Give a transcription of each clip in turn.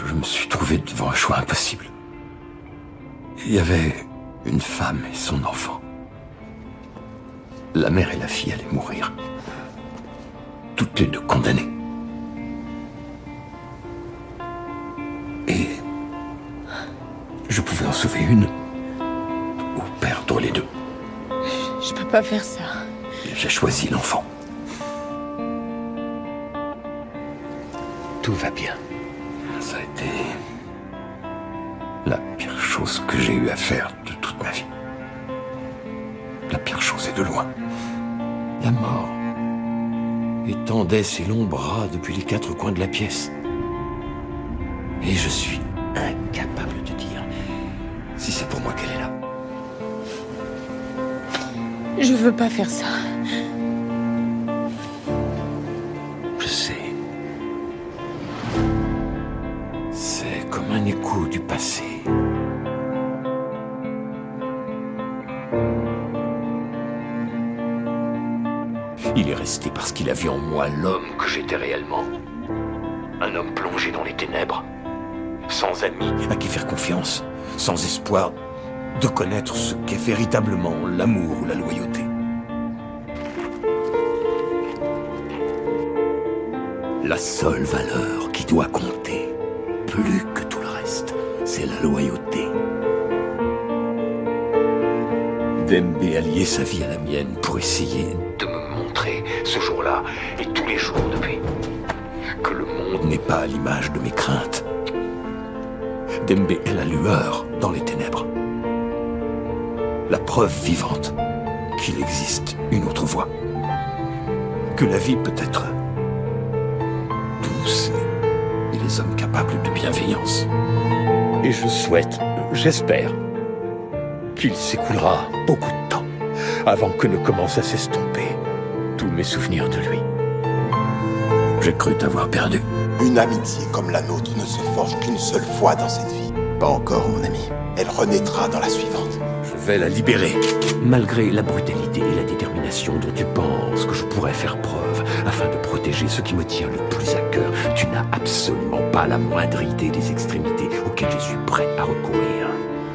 je me suis trouvé devant un choix impossible. Il y avait une femme et son enfant. La mère et la fille allaient mourir. Toutes les deux condamnées. Et je pouvais en sauver une ou perdre les deux. Je peux pas faire ça. J'ai choisi l'enfant. Tout va bien. Ça a été la pire chose que j'ai eu à faire de toute ma vie. La pire chose est de loin. La mort étendait ses longs bras depuis les quatre coins de la pièce. Et je suis incapable de dire si c'est pour moi qu'elle est là. Je veux pas faire ça. Je sais. C'est comme un écho du passé. Il est resté parce qu'il a vu en moi l'homme que j'étais réellement. Un homme plongé dans les ténèbres, sans amis à qui faire confiance, sans espoir de connaître ce qu'est véritablement l'amour ou la loyauté. La seule valeur qui doit compter, plus que tout le reste, c'est la loyauté. Dembe a lié sa vie à la mienne pour essayer de me montrer, ce jour-là et tous les jours depuis, que le monde n'est pas à l'image de mes craintes. Dembe est la lueur dans les ténèbres. La preuve vivante qu'il existe une autre voie. Que la vie peut être douce et les hommes capables de bienveillance. Et je souhaite, j'espère, qu'il s'écoulera beaucoup de temps avant que ne commencent à s'estomper tous mes souvenirs de lui. J'ai cru t'avoir perdu. Une amitié comme la nôtre ne se forge qu'une seule fois dans cette vie. Pas encore, mon ami. Elle renaîtra dans la suivante. Je vais la libérer. Malgré la brutalité et la détermination dont tu penses que je pourrais faire preuve afin de protéger ce qui me tient le plus à cœur, tu n'as absolument pas la moindre idée des extrémités auxquelles je suis prêt à recourir.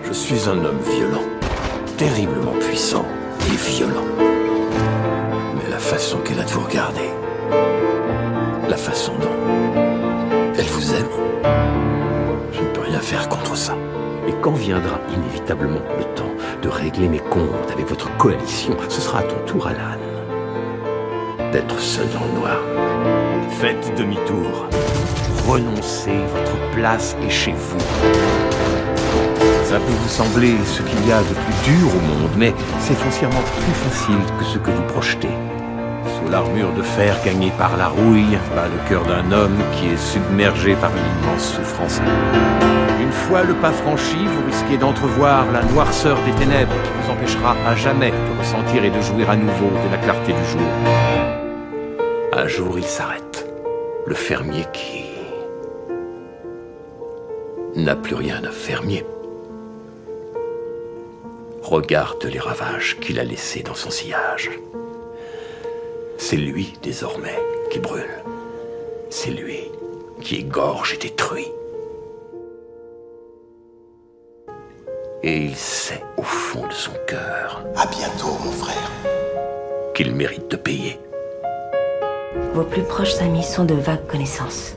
Je suis un homme violent, terriblement puissant et violent. Mais la façon qu'elle a de vous regarder, la façon dont elle vous aime, je ne peux rien faire contre ça. Et quand viendra inévitablement le temps de régler mes comptes avec votre coalition, ce sera à ton tour, Alan, d'être seul dans le noir. Faites demi-tour. Renoncez, votre place est chez vous. Ça peut vous sembler ce qu'il y a de plus dur au monde, mais c'est foncièrement plus facile que ce que vous projetez. Sous l'armure de fer gagnée par la rouille, bat le cœur d'un homme qui est submergé par une immense souffrance. Une fois le pas franchi, vous risquez d'entrevoir la noirceur des ténèbres qui vous empêchera à jamais de ressentir et de jouir à nouveau de la clarté du jour. Un jour, il s'arrête. Le fermier qui n'a plus rien à fermier regarde les ravages qu'il a laissés dans son sillage. C'est lui, désormais, qui brûle. C'est lui qui égorge et détruit. Et il sait, au fond de son cœur, À bientôt, mon frère. qu'il mérite de payer. Vos plus proches amis sont de vagues connaissances.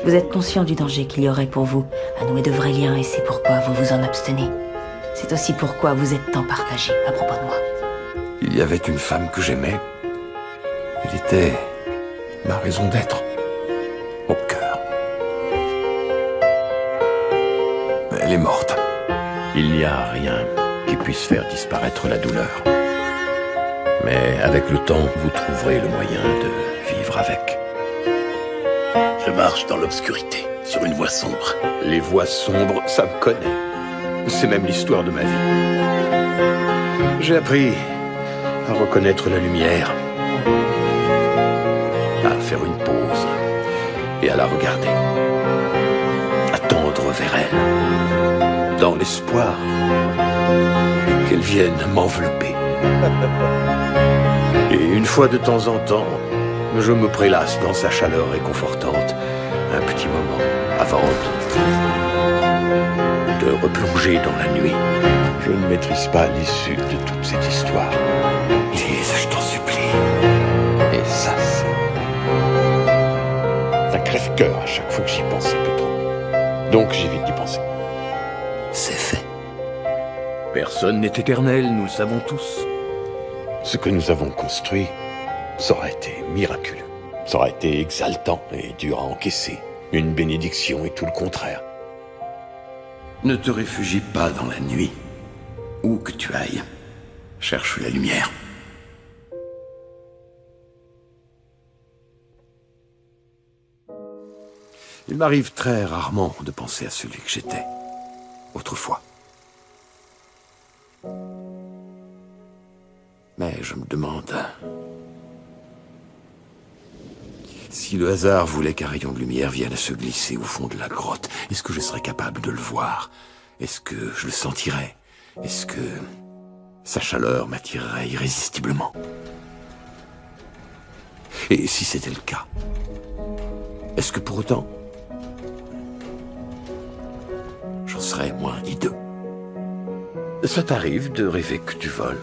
Vous êtes conscient du danger qu'il y aurait pour vous à nouer de vrais liens et c'est pourquoi vous vous en abstenez. C'est aussi pourquoi vous êtes tant partagé à propos de moi. Il y avait une femme que j'aimais. Elle était ma raison d'être, au cœur. Mais elle est morte. Il n'y a rien qui puisse faire disparaître la douleur. Mais avec le temps, vous trouverez le moyen de vivre avec. Je marche dans l'obscurité, sur une voie sombre. Les voies sombres, ça me connaît. C'est même l'histoire de ma vie. J'ai appris à reconnaître la lumière, à faire une pause et à la regarder, à tendre vers elle, dans l'espoir qu'elle vienne m'envelopper. Et une fois de temps en temps, je me prélasse dans sa chaleur réconfortante, un petit moment avant de replonger dans la nuit. Je ne maîtrise pas l'issue de toute cette histoire. Lise, je t'en supplie. Et ça, ça crève-cœur à chaque fois que j'y pense un peu trop. Donc j'évite d'y penser. C'est fait. Personne n'est éternel, nous le savons tous. Ce que nous avons construit, ça aurait été miraculeux. Ça aurait été exaltant et dur à encaisser. Une bénédiction et tout le contraire. Ne te réfugie pas dans la nuit. Où que tu ailles, cherche la lumière. Il m'arrive très rarement de penser à celui que j'étais, autrefois. Mais je me demande si le hasard voulait qu'un rayon de lumière vienne à se glisser au fond de la grotte. Est-ce que je serais capable de le voir? Est-ce que je le sentirais? Est-ce que sa chaleur m'attirerait irrésistiblement? Et si c'était le cas, est-ce que pour autant j'en serais moins hideux? Ça t'arrive de rêver que tu voles?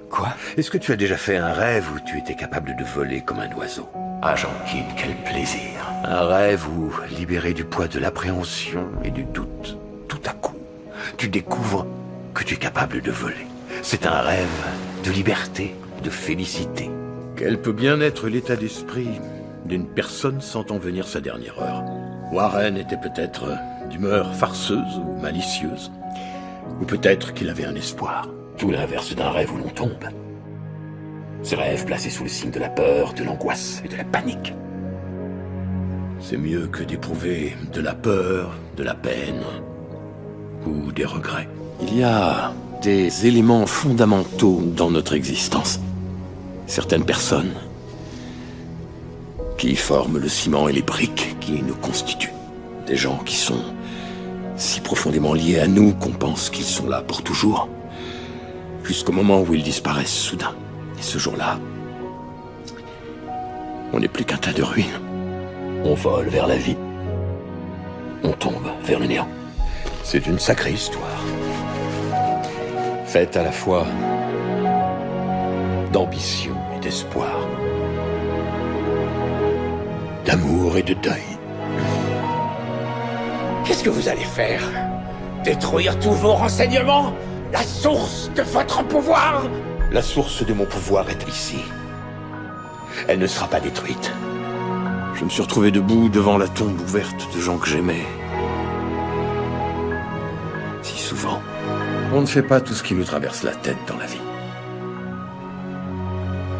Quoi? Est-ce que tu as déjà fait un rêve où tu étais capable de voler comme un oiseau? Ah, Jean-Kid, quel plaisir! Un rêve où, libéré du poids de l'appréhension et du doute, tout à coup, tu découvres que tu es capable de voler. C'est un rêve de liberté, de félicité. Quel peut bien être l'état d'esprit d'une personne sentant venir sa dernière heure? Warren était peut-être d'humeur farceuse ou malicieuse, ou peut-être qu'il avait un espoir. Tout l'inverse d'un rêve où l'on tombe. Ces rêves placés sous le signe de la peur, de l'angoisse et de la panique. C'est mieux que d'éprouver de la peur, de la peine ou des regrets. Il y a des éléments fondamentaux dans notre existence. Certaines personnes qui forment le ciment et les briques qui nous constituent. Des gens qui sont si profondément liés à nous qu'on pense qu'ils sont là pour toujours. Jusqu'au moment où ils disparaissent soudain. Et ce jour-là, on n'est plus qu'un tas de ruines. On vole vers la vie. On tombe vers le néant. C'est une sacrée histoire. Faite à la fois d'ambition et d'espoir. D'amour et de deuil. Qu'est-ce que vous allez faire? Détruire tous vos renseignements? La source de votre pouvoir? La source de mon pouvoir est ici. Elle ne sera pas détruite. Je me suis retrouvé debout devant la tombe ouverte de gens que j'aimais. Si souvent, on ne fait pas tout ce qui nous traverse la tête dans la vie.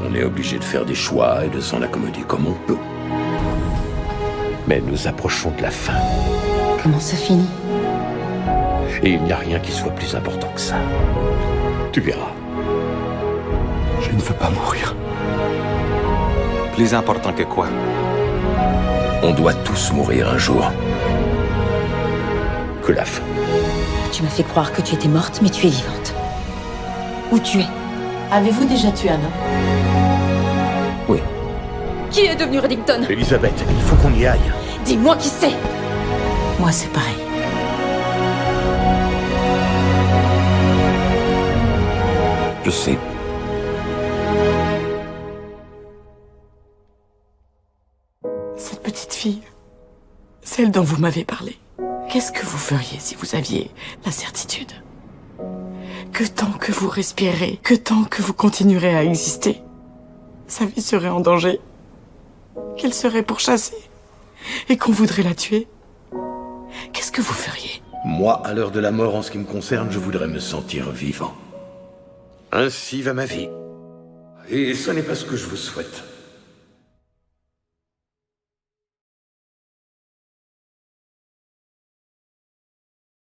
On est obligé de faire des choix et de s'en accommoder comme on peut. Mais nous approchons de la fin. Comment ça finit? Et il n'y a rien qui soit plus important que ça. Tu verras. Je ne veux pas mourir. Plus important que quoi? On doit tous mourir un jour. Que la fin. Tu m'as fait croire que tu étais morte, mais tu es vivante. Où tu es? Avez-vous déjà tué un homme? Oui. Qui est devenu Reddington? Elisabeth, il faut qu'on y aille. Dis-moi qui c'est! Moi, c'est pareil. Je sais. Cette petite fille, celle dont vous m'avez parlé, qu'est-ce que vous feriez si vous aviez la certitude que tant que vous respirerez, que tant que vous continuerez à exister, sa vie serait en danger, qu'elle serait pourchassée et qu'on voudrait la tuer? Qu'est-ce que vous feriez? Moi, à l'heure de la mort, en ce qui me concerne, je voudrais me sentir vivant. Ainsi va ma vie. Et ce n'est pas ce que je vous souhaite.